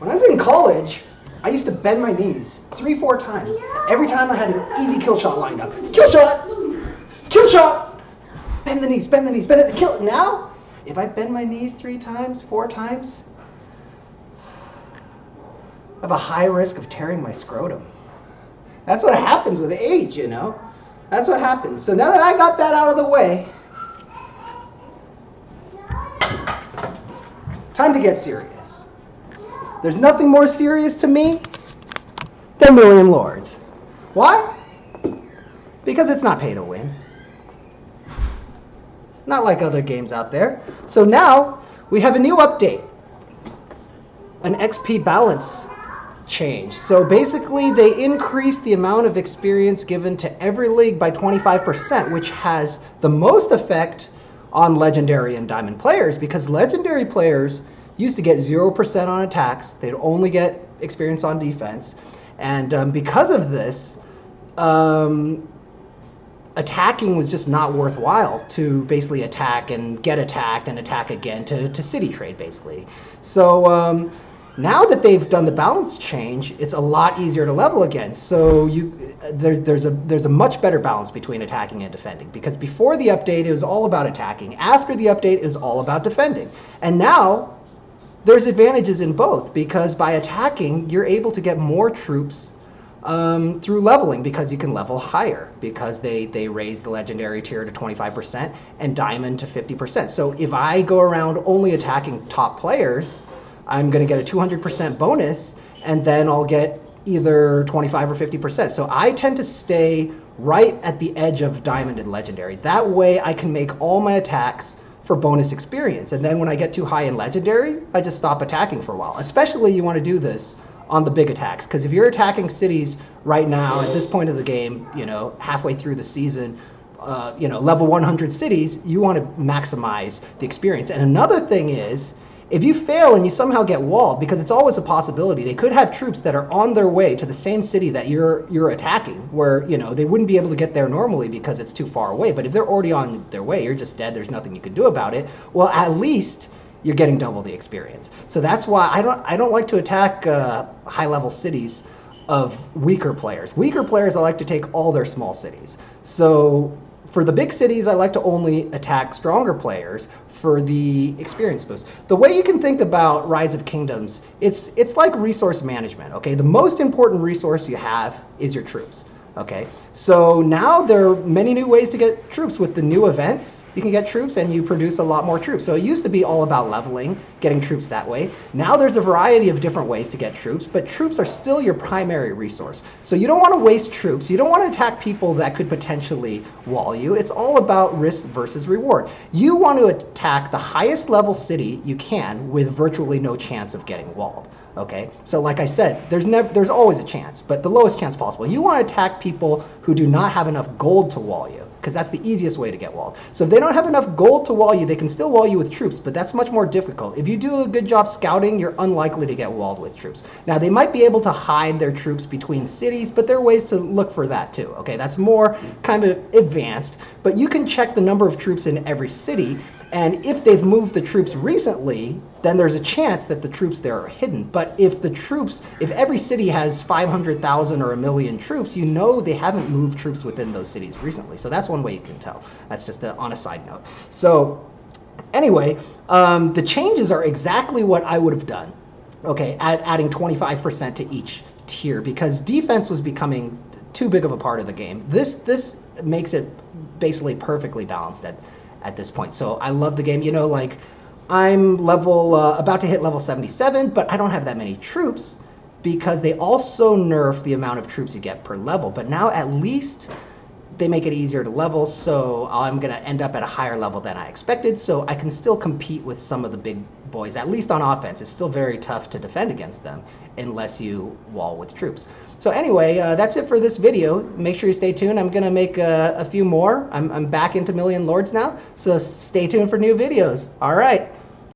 When I was in college, I used to bend my knees 3-4 times. Every time I had an easy kill shot lined up. Kill shot! Kill shot! Bend the knees, bend the knees, bend it, kill it. Now, if I bend my knees 3 times, 4 times, I have a high risk of tearing my scrotum. That's what happens with age, you know? That's what happens. So now that I got that out of the way, time to get serious. There's nothing more serious to me than Million Lords. Why? Because it's not pay to win. Not like other games out there. So now we have a new update. An XP balance change. So basically they increased the amount of experience given to every league by 25%, which has the most effect on legendary and diamond players, because legendary players used to get 0% on attacks. They'd only get experience on defense. And because of this, attacking was just not worthwhile to basically attack and get attacked and attack again to city trade, basically. So now that they've done the balance change, it's a lot easier to level again. So there's a much better balance between attacking and defending, because before the update it was all about attacking. After the update it was all about defending. And now there's advantages in both, because by attacking you're able to get more troops through leveling, because you can level higher, because they raise the legendary tier to 25% and diamond to 50%. So if I go around only attacking top players, I'm going to get a 200% bonus, and then I'll get either 25 or 50%. So I tend to stay right at the edge of diamond and legendary. That way I can make all my attacks for bonus experience. And then when I get too high in legendary, I just stop attacking for a while. Especially you want to do this on the big attacks, because if you're attacking cities right now at this point of the game, you know, halfway through the season, you know, level 100 cities, you want to maximize the experience. And another thing is, if you fail and you somehow get walled, because it's always a possibility, they could have troops that are on their way to the same city that you're attacking, where, you know, they wouldn't be able to get there normally because it's too far away. But if they're already on their way, you're just dead, there's nothing you can do about it. Well, at least you're getting double the experience. So that's why I don't like to attack high-level cities of weaker players. Weaker players, I like to take all their small cities. So for the big cities, I like to only attack stronger players for the experience boost. The way you can think about Rise of Kingdoms, it's like resource management, okay? The most important resource you have is your troops, okay? So now there are many new ways to get troops. With the new events, you can get troops and you produce a lot more troops. So it used to be all about leveling, getting troops that way. Now there's a variety of different ways to get troops, but troops are still your primary resource. So you don't want to waste troops. You don't want to attack people that could potentially wall you. It's all about risk versus reward. You want to attack the highest level city you can with virtually no chance of getting walled. Okay, so like I said, there's always a chance, but the lowest chance possible. You want to attack people who do not have enough gold to wall you, because that's the easiest way to get walled. So if they don't have enough gold to wall you, they can still wall you with troops, but that's much more difficult. If you do a good job scouting, you're unlikely to get walled with troops. Now, they might be able to hide their troops between cities, but there are ways to look for that too. Okay, that's more kind of advanced, but you can check the number of troops in every city. And if they've moved the troops recently, then there's a chance that the troops there are hidden. But if every city has 500,000 or 1 million troops, you know they haven't moved troops within those cities recently. So that's one way you can tell. That's just on a side note. So anyway, the changes are exactly what I would have done, okay, adding 25% to each tier, because defense was becoming too big of a part of the game. This makes it basically perfectly balanced at this point. So I love the game. You know, like, I'm about to hit level 77, but I don't have that many troops, because they also nerf the amount of troops you get per level. But now at least they make it easier to level, so I'm going to end up at a higher level than I expected, so I can still compete with some of the big boys, at least on offense. It's still very tough to defend against them unless you wall with troops. So anyway, that's it for this video. Make sure you stay tuned. I'm going to make a few more. I'm back into Million Lords now, so stay tuned for new videos. All right.